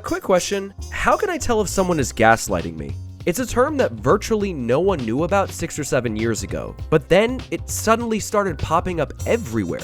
Quick question. How can I tell if someone is gaslighting me? It's a term that virtually no one knew about 6 or 7 years ago, but then it suddenly started popping up everywhere.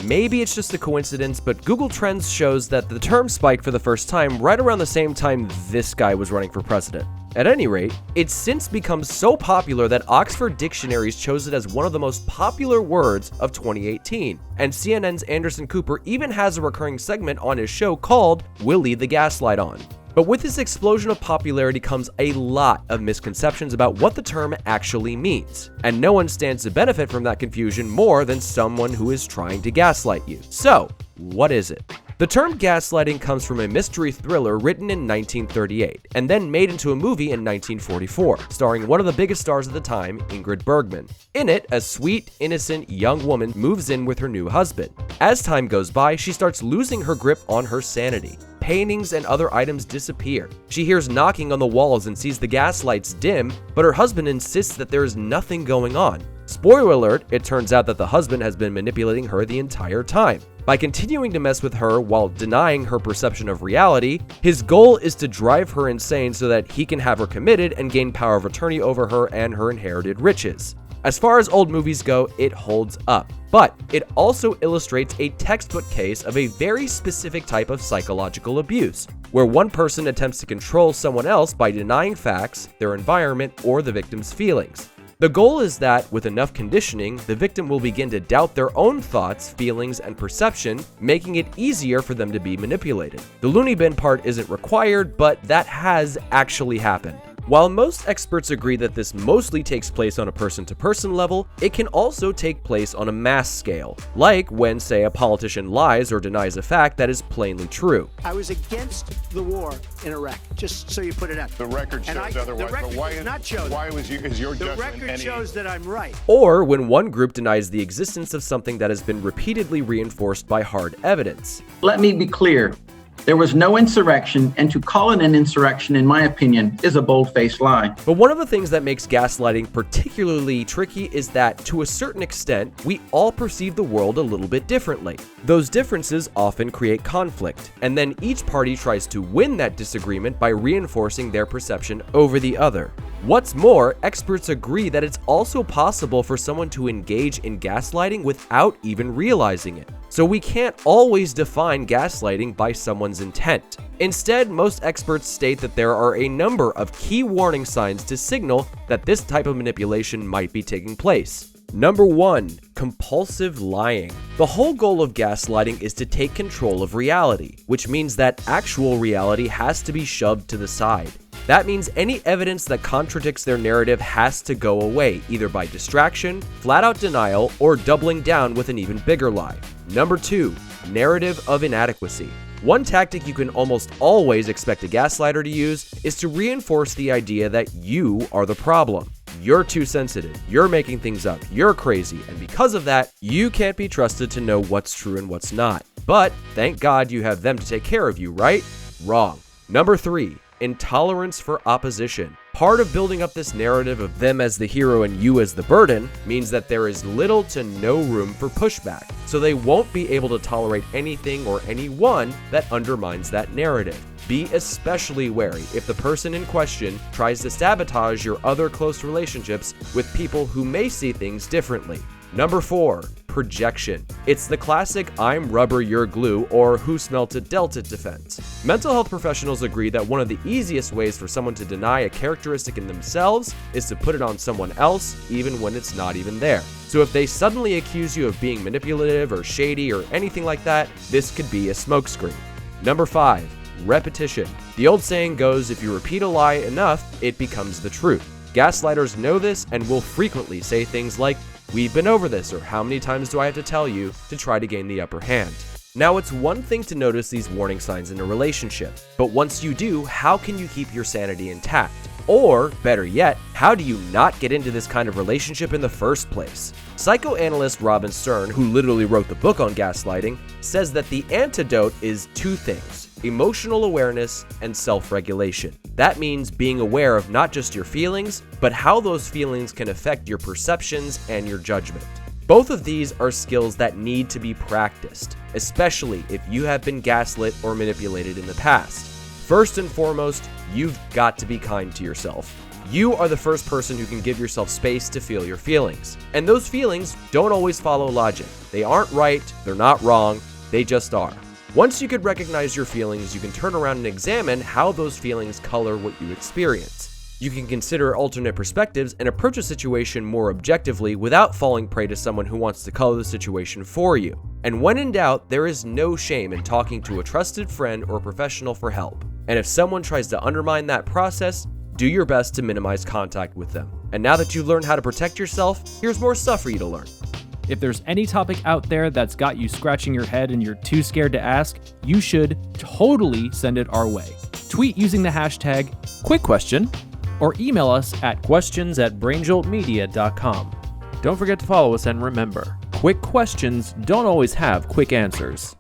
Maybe it's just a coincidence, but Google Trends shows that the term spiked for the first time right around the same time this guy was running for president. At any rate, it's since become so popular that Oxford Dictionaries chose it as one of the most popular words of 2018, and CNN's Anderson Cooper even has a recurring segment on his show called We'll Leave the Gaslight On. But with this explosion of popularity comes a lot of misconceptions about what the term actually means, and no one stands to benefit from that confusion more than someone who is trying to gaslight you. So, what is it? The term gaslighting comes from a mystery thriller written in 1938 and then made into a movie in 1944, starring one of the biggest stars of the time, Ingrid Bergman. In it, a sweet, innocent young woman moves in with her new husband. As time goes by, she starts losing her grip on her sanity. Paintings and other items disappear. She hears knocking on the walls and sees the gas lights dim, but her husband insists that there is nothing going on. Spoiler alert, it turns out that the husband has been manipulating her the entire time. By continuing to mess with her while denying her perception of reality, his goal is to drive her insane so that he can have her committed and gain power of attorney over her and her inherited riches. As far as old movies go, it holds up. But it also illustrates a textbook case of a very specific type of psychological abuse, where one person attempts to control someone else by denying facts, their environment, or the victim's feelings. The goal is that, with enough conditioning, the victim will begin to doubt their own thoughts, feelings, and perception, making it easier for them to be manipulated. The loony bin part isn't required, but that has actually happened. While most experts agree that this mostly takes place on a person-to-person level, it can also take place on a mass scale, like when, say, a politician lies or denies a fact that is plainly true. I was against the war in Iraq, just so you put it out. The record shows otherwise, but why is your judgment The record shows that I'm right. Or when one group denies the existence of something that has been repeatedly reinforced by hard evidence. Let me be clear. There was no insurrection, and to call it an insurrection, in my opinion, is a bold-faced lie. But one of the things that makes gaslighting particularly tricky is that, to a certain extent, we all perceive the world a little bit differently. Those differences often create conflict, and then each party tries to win that disagreement by reinforcing their perception over the other. What's more, experts agree that it's also possible for someone to engage in gaslighting without even realizing it. So we can't always define gaslighting by someone's intent. Instead, most experts state that there are a number of key warning signs to signal that this type of manipulation might be taking place. Number 1. Compulsive lying. The whole goal of gaslighting is to take control of reality, which means that actual reality has to be shoved to the side. That means any evidence that contradicts their narrative has to go away, either by distraction, flat-out denial, or doubling down with an even bigger lie. Number 2. Narrative of inadequacy. One tactic you can almost always expect a gaslighter to use is to reinforce the idea that you are the problem. You're too sensitive, you're making things up, you're crazy, and because of that, you can't be trusted to know what's true and what's not. But thank God you have them to take care of you, right? Wrong. Number 3. Intolerance for opposition. Part of building up this narrative of them as the hero and you as the burden means that there is little to no room for pushback, so they won't be able to tolerate anything or anyone that undermines that narrative. Be especially wary if the person in question tries to sabotage your other close relationships with people who may see things differently. Number 4. Projection. It's the classic I'm rubber, you're glue, or who smelt it dealt it defense. Mental health professionals agree that one of the easiest ways for someone to deny a characteristic in themselves is to put it on someone else, even when it's not even there. So if they suddenly accuse you of being manipulative or shady or anything like that, this could be a smokescreen. Number 5. Repetition. The old saying goes, if you repeat a lie enough, it becomes the truth. Gaslighters know this and will frequently say things like, "We've been over this," or "How many times do I have to tell you," to try to gain the upper hand. Now, it's one thing to notice these warning signs in a relationship, but once you do, how can you keep your sanity intact? Or, better yet, how do you not get into this kind of relationship in the first place? Psychoanalyst Robin Stern, who literally wrote the book on gaslighting, says that the antidote is 2 things: emotional awareness and self-regulation. That means being aware of not just your feelings, but how those feelings can affect your perceptions and your judgment. Both of these are skills that need to be practiced, especially if you have been gaslit or manipulated in the past. First and foremost, you've got to be kind to yourself. You are the first person who can give yourself space to feel your feelings. And those feelings don't always follow logic. They aren't right, they're not wrong, they just are. Once you could recognize your feelings, you can turn around and examine how those feelings color what you experience. You can consider alternate perspectives and approach a situation more objectively without falling prey to someone who wants to color the situation for you. And when in doubt, there is no shame in talking to a trusted friend or professional for help. And if someone tries to undermine that process, do your best to minimize contact with them. And now that you've learned how to protect yourself, here's more stuff for you to learn. If there's any topic out there that's got you scratching your head and you're too scared to ask, you should totally send it our way. Tweet using the hashtag #QuickQuestion or email us at questions@brainjoltmedia.com. Don't forget to follow us, and remember, quick questions don't always have quick answers.